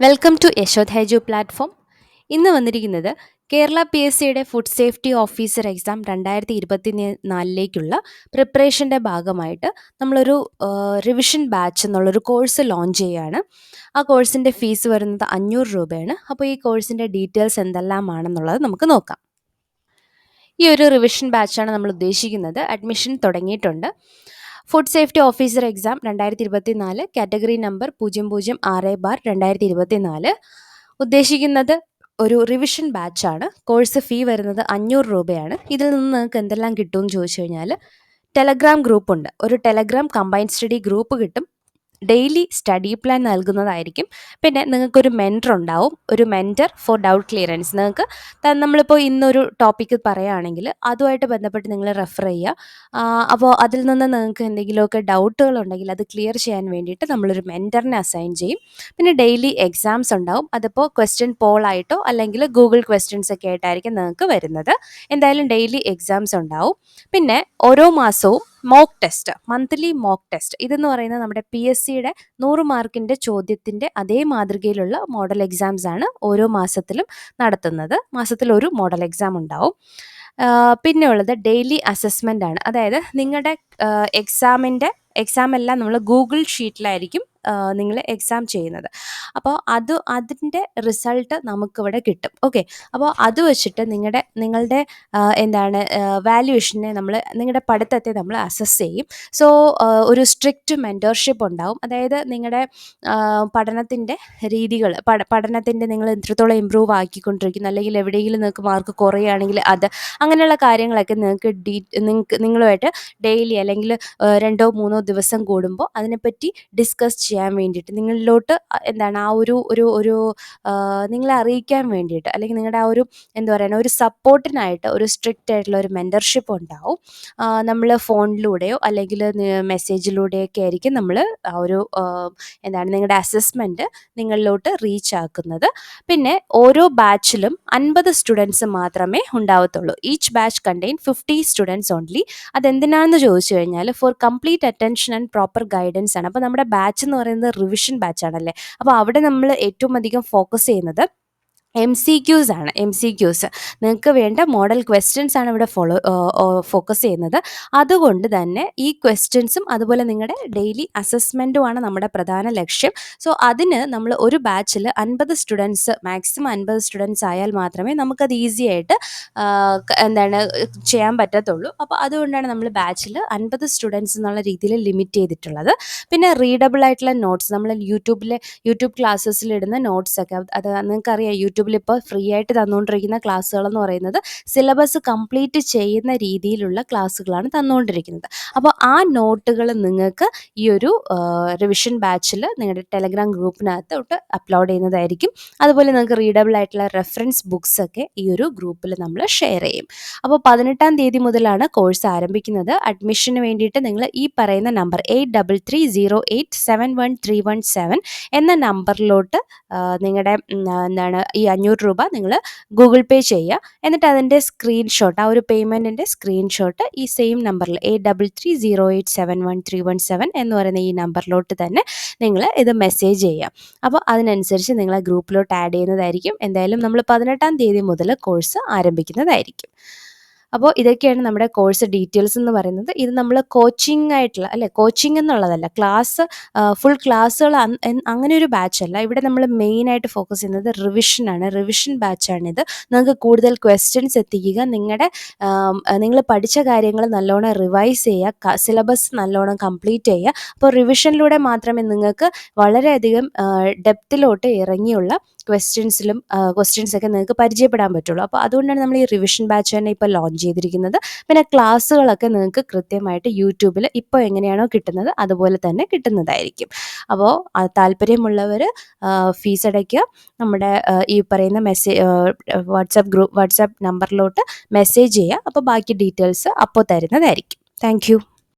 Welcome to യശോദ് ഹൈജു platform. ഇന്ന് വന്നിരിക്കുന്നത് കേരള പി എസ് സിയുടെ ഫുഡ് സേഫ്റ്റി ഓഫീസർ എക്സാം 2024 പ്രിപ്പറേഷൻ്റെ ഭാഗമായിട്ട് നമ്മളൊരു റിവിഷൻ ബാച്ച് എന്നുള്ളൊരു കോഴ്സ് ലോഞ്ച് ചെയ്യുകയാണ്. ആ കോഴ്സിൻ്റെ ഫീസ് വരുന്നത് 500 രൂപയാണ്. അപ്പോൾ ഈ കോഴ്സിൻ്റെ ഡീറ്റെയിൽസ് എന്തെല്ലാമാണെന്നുള്ളത് നമുക്ക് നോക്കാം. ഈ ഒരു റിവിഷൻ ബാച്ചാണ് നമ്മൾ ഉദ്ദേശിക്കുന്നത്. അഡ്മിഷൻ തുടങ്ങിയിട്ടുണ്ട്. Food safety officer exam 2024 category number 006/2024. ഉദ്ദേശിക്കുന്നത് ഒരു റിവിഷൻ ബാച്ചാണ്. കോഴ്സ് ഫീ വരുന്നത് 500 രൂപയാണ്. ഇതിൽ നിന്ന് നിങ്ങൾക്ക് എന്തെല്ലാം കിട്ടുമെന്ന് ചോദിച്ചു കഴിഞ്ഞാൽ, ടെലഗ്രാം ഗ്രൂപ്പുണ്ട്. ഒരു ടെലഗ്രാം കമ്പൈൻഡ് സ്റ്റഡി ഗ്രൂപ്പ് കിട്ടും. ഡെയിലി സ്റ്റഡി പ്ലാൻ നൽകുന്നതായിരിക്കും. പിന്നെ നിങ്ങൾക്കൊരു മെൻറ്റർ ഉണ്ടാവും, ഒരു മെൻറ്റർ ഫോർ ഡൗട്ട് ക്ലിയറൻസ്. നിങ്ങൾക്ക് നമ്മളിപ്പോൾ ഇന്നൊരു ടോപ്പിക്ക് പറയുകയാണെങ്കിൽ അതുമായിട്ട് ബന്ധപ്പെട്ട് നിങ്ങൾ റെഫർ ചെയ്യുക. അപ്പോൾ അതിൽ നിന്ന് നിങ്ങൾക്ക് എന്തെങ്കിലുമൊക്കെ ഡൗട്ടുകളുണ്ടെങ്കിൽ അത് ക്ലിയർ ചെയ്യാൻ വേണ്ടിയിട്ട് നമ്മളൊരു മെൻറ്ററിനെ അസൈൻ ചെയ്യും. പിന്നെ ഡെയിലി എക്സാംസ് ഉണ്ടാവും. അതിപ്പോൾ ക്വസ്റ്റ്യൻ പോളായിട്ടോ അല്ലെങ്കിൽ ഗൂഗിൾ ക്വസ്റ്റ്യൻസ് ഒക്കെ ആയിട്ടായിരിക്കും നിങ്ങൾക്ക് വരുന്നത്. എന്തായാലും ഡെയിലി എക്സാംസ് ഉണ്ടാവും. പിന്നെ ഓരോ മാസവും mock test, monthly mock test. ഇതെന്ന് പറയുന്നത് നമ്മുടെ പി എസ് സിയുടെ 100 മാർക്കിൻ്റെ ചോദ്യത്തിൻ്റെ അതേ മാതൃകയിലുള്ള മോഡൽ എക്സാംസ് ആണ് ഓരോ മാസത്തിലും നടത്തുന്നത്. മാസത്തിൽ ഒരു മോഡൽ എക്സാം ഉണ്ടാവും. പിന്നെ ഉള്ളത് ഡെയിലി അസസ്മെൻ്റ് ആണ്. അതായത് നിങ്ങളുടെ എക്സാം എല്ലാം നമ്മൾ ഗൂഗിൾ ഷീറ്റിലായിരിക്കും നിങ്ങൾ എക്സാം ചെയ്യുന്നത്. അപ്പോൾ അതിൻ്റെ റിസൾട്ട് നമുക്കിവിടെ കിട്ടും. ഓക്കെ, അപ്പോൾ അത് വെച്ചിട്ട് നിങ്ങളുടെ വാല്യുവേഷനെ നിങ്ങളുടെ പഠിത്തത്തെ നമ്മൾ അസസ് ചെയ്യും. സോ ഒരു സ്ട്രിക്റ്റ് മെൻറ്റർഷിപ്പ് ഉണ്ടാവും. അതായത് നിങ്ങളുടെ പഠനത്തിൻ്റെ രീതികൾ, പഠനത്തിൻ്റെ നിങ്ങൾ എത്രത്തോളം ഇമ്പ്രൂവ് ആക്കിക്കൊണ്ടിരിക്കുന്നു, അല്ലെങ്കിൽ എവിടെയെങ്കിലും നിങ്ങൾക്ക് മാർക്ക് കുറയുകയാണെങ്കിൽ അങ്ങനെയുള്ള കാര്യങ്ങളൊക്കെ നിങ്ങളുമായിട്ട് ഡെയിലി അല്ലെങ്കിൽ 2-3 ദിവസം കൂടുമ്പോൾ അതിനെപ്പറ്റി ഡിസ്കസ് ചെയ്യാൻ വേണ്ടിയിട്ട് നിങ്ങളിലോട്ട് നിങ്ങളെ അറിയിക്കാൻ വേണ്ടിയിട്ട്, അല്ലെങ്കിൽ നിങ്ങളുടെ ഒരു സപ്പോർട്ടിനായിട്ട് ഒരു സ്ട്രിക്റ്റ് ആയിട്ടുള്ള ഒരു മെൻറ്റർഷിപ്പ് ഉണ്ടാവും. നമ്മൾ ഫോണിലൂടെയോ അല്ലെങ്കിൽ മെസ്സേജിലൂടെയൊക്കെ ആയിരിക്കും നമ്മൾ നിങ്ങളുടെ അസസ്മെൻറ്റ് നിങ്ങളിലോട്ട് റീച്ച് ആക്കുന്നത്. പിന്നെ ഓരോ ബാച്ചിലും 50 സ്റ്റുഡൻസ് മാത്രമേ ഉണ്ടാവത്തുള്ളൂ. Each batch contain 50 students only. അതെന്തിനാണെന്ന് ചോദിച്ചു കഴിഞ്ഞാൽ for complete attention and proper guidance ആണ്. അപ്പോൾ നമ്മുടെ ബാച്ച് എന്ന് പറയുന്നത് റിവിഷൻ ബാച്ച് ആണല്ലേ. അപ്പോൾ അവിടെ നമ്മൾ ഏറ്റവും അധികം ഫോക്കസ് ചെയ്യുന്നത് MCQs ആണ്. MCQs നിങ്ങൾക്ക് വേണ്ട മോഡൽ ക്വസ്റ്റ്യൻസ് ആണ് ഇവിടെ ഫോക്കസ് ചെയ്യുന്നത്. അതുകൊണ്ട് തന്നെ ഈ ക്വസ്റ്റ്യൻസും അതുപോലെ നിങ്ങളുടെ ഡെയിലി അസസ്മെൻറ്റുമാണ് നമ്മുടെ പ്രധാന ലക്ഷ്യം. സോ അതിന് നമ്മൾ ഒരു ബാച്ചിൽ 50 സ്റ്റുഡൻസ്, മാക്സിമം 50 സ്റ്റുഡൻസ് ആയാൽ മാത്രമേ നമുക്കത് ഈസി ആയിട്ട് ചെയ്യാൻ പറ്റത്തുള്ളൂ. അപ്പോൾ അതുകൊണ്ടാണ് നമ്മൾ ബാച്ചിൽ 50 സ്റ്റുഡൻസ് എന്നുള്ള രീതിയിൽ ലിമിറ്റ് ചെയ്തിട്ടുള്ളത്. പിന്നെ റീഡബിൾ ആയിട്ടുള്ള നോട്ട്സ്, നമ്മൾ യൂട്യൂബ് ക്ലാസ്സസിലിടുന്ന നോട്ട്സൊക്കെ അത് നിങ്ങൾക്കറിയാം, യൂട്യൂബിൽ ഇപ്പോൾ ഫ്രീ ആയിട്ട് തന്നുകൊണ്ടിരിക്കുന്ന ക്ലാസ്സുകളെന്ന് പറയുന്നത് സിലബസ് കംപ്ലീറ്റ് ചെയ്യുന്ന രീതിയിലുള്ള ക്ലാസ്സുകളാണ് തന്നുകൊണ്ടിരിക്കുന്നത്. അപ്പോൾ ആ നോട്ടുകൾ നിങ്ങൾക്ക് ഈ ഒരു റിവിഷൻ ബാച്ചിൽ നിങ്ങളുടെ ടെലഗ്രാം ഗ്രൂപ്പിനകത്തോട്ട് അപ്ലോഡ് ചെയ്യുന്നതായിരിക്കും. അതുപോലെ നിങ്ങൾക്ക് റീഡബിൾ ആയിട്ടുള്ള റെഫറൻസ് ബുക്സ് ഒക്കെ ഈ ഒരു ഗ്രൂപ്പിൽ നമ്മൾ ഷെയർ ചെയ്യും. അപ്പോൾ 18-ാം തീയതി മുതലാണ് കോഴ്സ് ആരംഭിക്കുന്നത്. അഡ്മിഷന് വേണ്ടിയിട്ട് നിങ്ങൾ ഈ പറയുന്ന നമ്പർ 8330871317 എന്ന നമ്പറിലോട്ട് നിങ്ങളുടെ ഈ 500 രൂപ നിങ്ങൾ ഗൂഗിൾ പേ ചെയ്യുക. എന്നിട്ട് അതിൻ്റെ സ്ക്രീൻഷോട്ട്, ആ ഒരു പേയ്മെൻറ്റിൻ്റെ സ്ക്രീൻഷോട്ട് ഈ സെയിം നമ്പറിൽ 8330871317 എന്ന് പറയുന്ന ഈ നമ്പറിലോട്ട് തന്നെ നിങ്ങൾ ഇത് മെസ്സേജ് ചെയ്യുക. അപ്പോൾ അതിനനുസരിച്ച് നിങ്ങളെ ഗ്രൂപ്പിലോട്ട് ആഡ് ചെയ്യുന്നതായിരിക്കും. എന്തായാലും നമ്മൾ 18-ാം തീയതി മുതൽ കോഴ്സ് ആരംഭിക്കുന്നതായിരിക്കും. അപ്പോൾ ഇതൊക്കെയാണ് നമ്മുടെ കോഴ്സ് ഡീറ്റെയിൽസ് എന്ന് പറയുന്നത്. ഇത് നമ്മൾ കോച്ചിങ് എന്നുള്ളതല്ല, ക്ലാസ് ഫുൾ ക്ലാസ്സുകൾ അങ്ങനെ ഒരു ബാച്ചല്ല. ഇവിടെ നമ്മൾ മെയിനായിട്ട് ഫോക്കസ് ചെയ്യുന്നത് റിവിഷനാണ്. റിവിഷൻ ബാച്ചാണിത്. നിങ്ങൾക്ക് കൂടുതൽ ക്വസ്റ്റ്യൻസ് എത്തിക്കുക, നിങ്ങൾ പഠിച്ച കാര്യങ്ങൾ നല്ലോണം റിവൈസ് ചെയ്യുക, സിലബസ് നല്ലോണം കംപ്ലീറ്റ് ചെയ്യുക. അപ്പോൾ റിവിഷനിലൂടെ മാത്രമേ നിങ്ങൾക്ക് വളരെയധികം ഡെപ്തിലോട്ട് ഇറങ്ങിയുള്ള ക്വസ്റ്റ്യൻസൊക്കെ നിങ്ങൾക്ക് പരിചയപ്പെടാൻ പറ്റുള്ളൂ. അപ്പോൾ അതുകൊണ്ടാണ് നമ്മൾ ഈ റിവിഷൻ ബാച്ച് തന്നെ ഇപ്പോൾ ലോഞ്ച് ചെയ്തിരിക്കുന്നത്. പിന്നെ ക്ലാസ്സുകളൊക്കെ നിങ്ങൾക്ക് കൃത്യമായിട്ട് യൂട്യൂബിൽ ഇപ്പോൾ എങ്ങനെയാണോ കിട്ടുന്നത് അതുപോലെ തന്നെ കിട്ടുന്നതായിരിക്കും. അപ്പോൾ താല്പര്യമുള്ളവർ ഫീസ് അടയ്ക്കുക. നമ്മുടെ ഈ പറയുന്ന വാട്സാപ്പ് നമ്പറിലോട്ട് മെസ്സേജ് ചെയ്യുക. അപ്പോൾ ബാക്കി ഡീറ്റെയിൽസ് അപ്പോൾ തരുന്നതായിരിക്കും. താങ്ക്